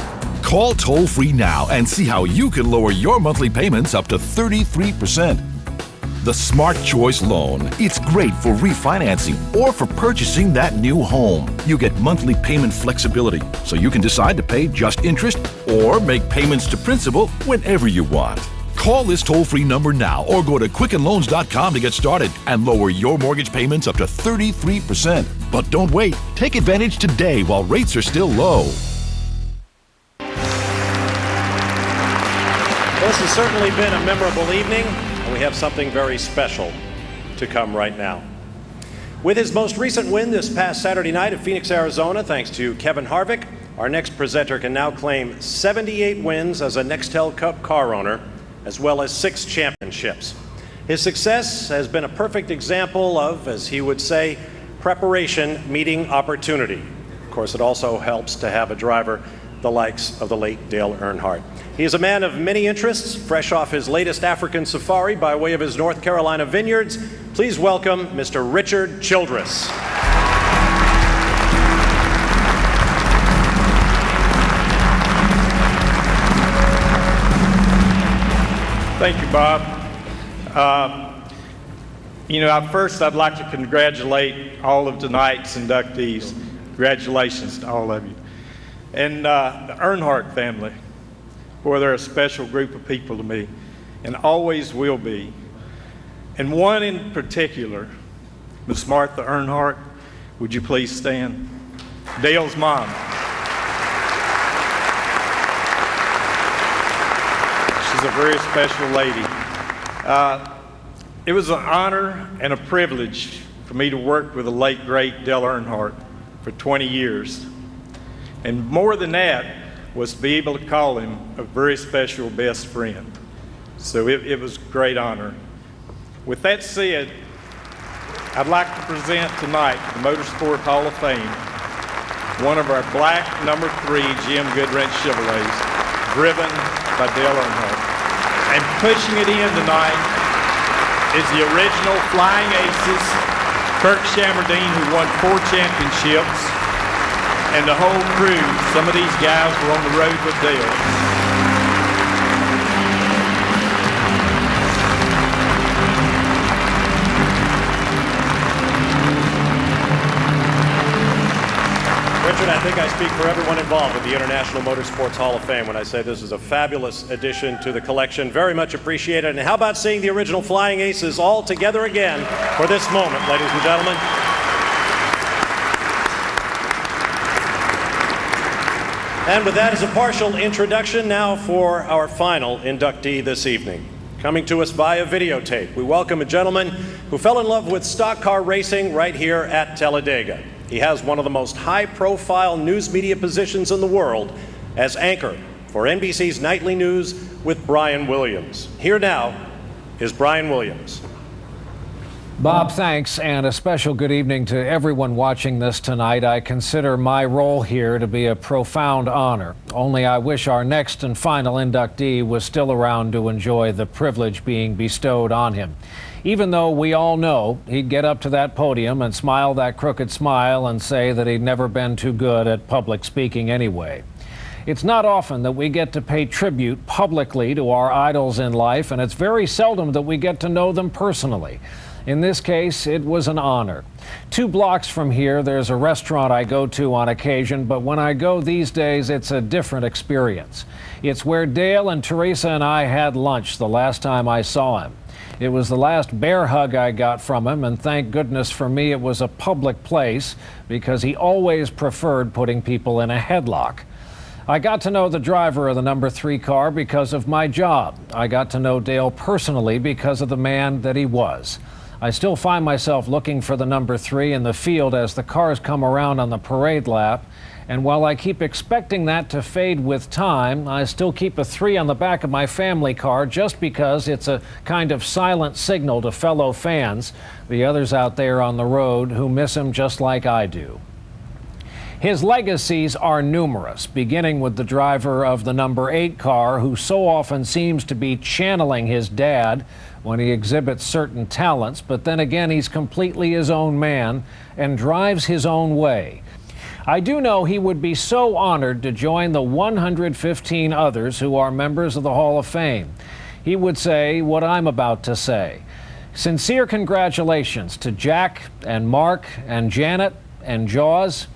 Call toll-free now and see how you can lower your monthly payments up to 33%. The Smart Choice Loan. It's great for refinancing or for purchasing that new home. You get monthly payment flexibility, so you can decide to pay just interest or make payments to principal whenever you want. Call this toll-free number now or go to quickenloans.com to get started and lower your mortgage payments up to 33%. But don't wait. Take advantage today while rates are still low. This has certainly been a memorable evening, and we have something very special to come right now. With his most recent win this past Saturday night at Phoenix, Arizona, thanks to Kevin Harvick, our next presenter can now claim 78 wins as a Nextel Cup car owner, as well as 6 championships. His success has been a perfect example of, as he would say, preparation meeting opportunity. Of course, it also helps to have a driver the likes of the late Dale Earnhardt. He is a man of many interests, fresh off his latest African safari by way of his North Carolina vineyards. Please welcome Mr. Richard Childress. Thank you, Bob. First I'd like to congratulate all of tonight's inductees. Congratulations to all of you. And the Earnhardt family. Boy, they're a special group of people to me, and always will be. And one in particular, Miss Martha Earnhardt, would you please stand? Dale's mom. She's a very special lady. It was an honor and a privilege for me to work with the late, great Dale Earnhardt for 20 years. And more than that, was to be able to call him a very special best friend. So it was a great honor. With that said, I'd like to present tonight the Motorsport Hall of Fame, one of our black number 3 GM Goodwrench Chevrolets, driven by Dale Earnhardt. And pushing it in tonight is the original Flying Aces, Kirk Shamardine, who won 4 championships, and the whole crew. Some of these guys were on the road with Dale. Richard, I think I speak for everyone involved with the International Motorsports Hall of Fame when I say this is a fabulous addition to the collection. Very much appreciated. And how about seeing the original Flying Aces all together again for this moment, ladies and gentlemen? And with that as a partial introduction, now for our final inductee this evening. Coming to us via videotape, we welcome a gentleman who fell in love with stock car racing right here at Talladega. He has one of the most high-profile news media positions in the world as anchor for NBC's Nightly News with Brian Williams. Here now is Brian Williams. Bob, thanks, and a special good evening to everyone watching this tonight. I consider my role here to be a profound honor. Only I wish our next and final inductee was still around to enjoy the privilege being bestowed on him. Even though we all know he'd get up to that podium and smile that crooked smile and say that he'd never been too good at public speaking anyway. It's not often that we get to pay tribute publicly to our idols in life, and it's very seldom that we get to know them personally. In this case, it was an honor. 2 blocks from here, there's a restaurant I go to on occasion, but when I go these days, it's a different experience. It's where Dale and Teresa and I had lunch the last time I saw him. It was the last bear hug I got from him, and thank goodness for me it was a public place because he always preferred putting people in a headlock. I got to know the driver of the number 3 car because of my job. I got to know Dale personally because of the man that he was. I still find myself looking for the number 3 in the field as the cars come around on the parade lap. And while I keep expecting that to fade with time, I still keep a 3 on the back of my family car just because it's a kind of silent signal to fellow fans, the others out there on the road who miss him just like I do. His legacies are numerous, beginning with the driver of the number 8 car who so often seems to be channeling his dad when he exhibits certain talents, but then again he's completely his own man and drives his own way. I do know he would be so honored to join the 115 others who are members of the Hall of Fame. He would say what I'm about to say. Sincere congratulations to Jack and Mark and Janet and Daryl,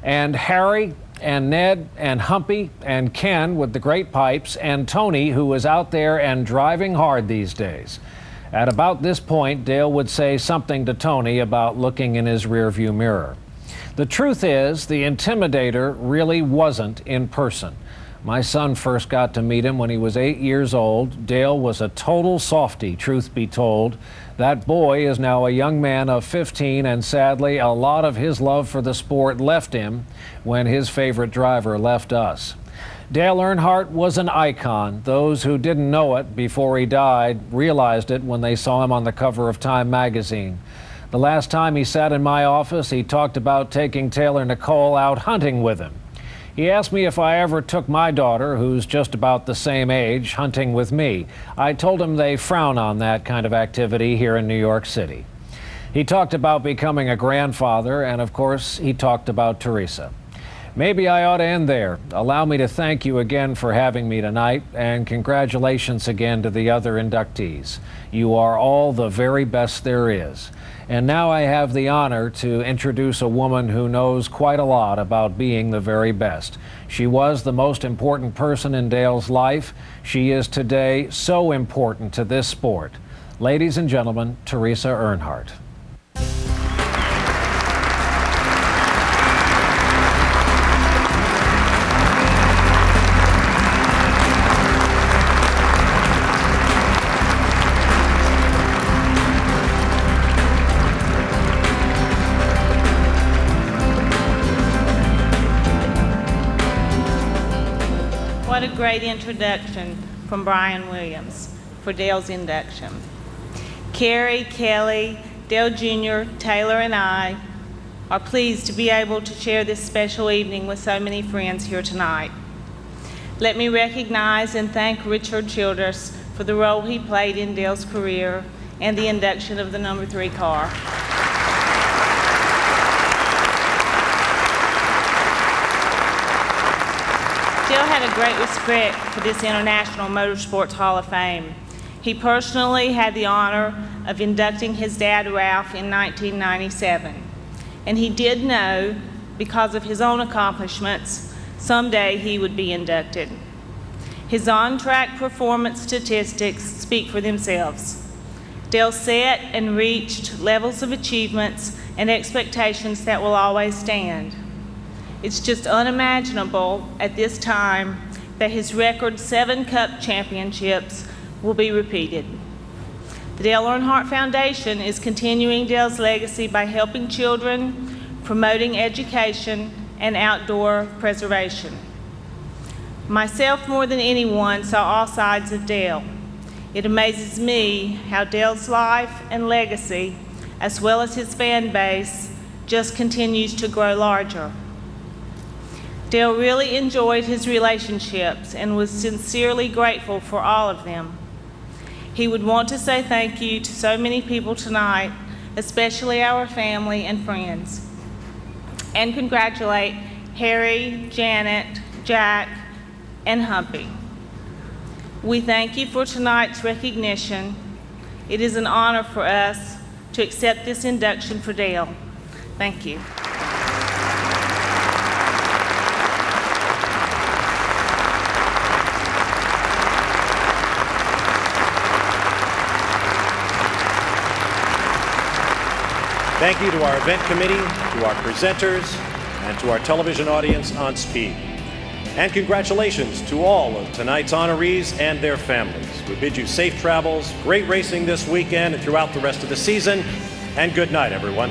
and Harry and Ned and Humpy and Ken with the great pipes, and Tony, who is out there and driving hard these days. At about this point, Dale would say something to Tony about looking in his rearview mirror. The truth is, the Intimidator really wasn't in person. My son first got to meet him when he was 8 years old. Dale was a total softy, truth be told. That boy is now a young man of 15, and sadly, a lot of his love for the sport left him when his favorite driver left us. Dale Earnhardt was an icon. Those who didn't know it before he died realized it when they saw him on the cover of Time magazine. The last time he sat in my office, he talked about taking Taylor Nicole out hunting with him. He asked me if I ever took my daughter, who's just about the same age, hunting with me. I told him they frown on that kind of activity here in New York City. He talked about becoming a grandfather, and of course, he talked about Teresa. Maybe I ought to end there. Allow me to thank you again for having me tonight, and congratulations again to the other inductees. You are all the very best there is. And now I have the honor to introduce a woman who knows quite a lot about being the very best. She was the most important person in Dale's life. She is today so important to this sport. Ladies and gentlemen, Teresa Earnhardt. What a great introduction from Brian Williams for Dale's induction. Carrie, Kelly, Dale Jr., Taylor, and I are pleased to be able to share this special evening with so many friends here tonight. Let me recognize and thank Richard Childress for the role he played in Dale's career and the induction of the number 3 car. Dale had a great respect for this International Motorsports Hall of Fame. He personally had the honor of inducting his dad, Ralph, in 1997. And he did know, because of his own accomplishments, someday he would be inducted. His on-track performance statistics speak for themselves. Dale set and reached levels of achievements and expectations that will always stand. It's just unimaginable at this time that his record 7 Cup championships will be repeated. The Dale Earnhardt Foundation is continuing Dale's legacy by helping children, promoting education, and outdoor preservation. Myself, more than anyone, saw all sides of Dale. It amazes me how Dale's life and legacy, as well as his fan base, just continues to grow larger. Dale really enjoyed his relationships and was sincerely grateful for all of them. He would want to say thank you to so many people tonight, especially our family and friends, and congratulate Harry, Janet, Jack, and Humpy. We thank you for tonight's recognition. It is an honor for us to accept this induction for Dale. Thank you. Thank you to our event committee, to our presenters, and to our television audience on Speed. And congratulations to all of tonight's honorees and their families. We bid you safe travels, great racing this weekend and throughout the rest of the season, and good night, everyone.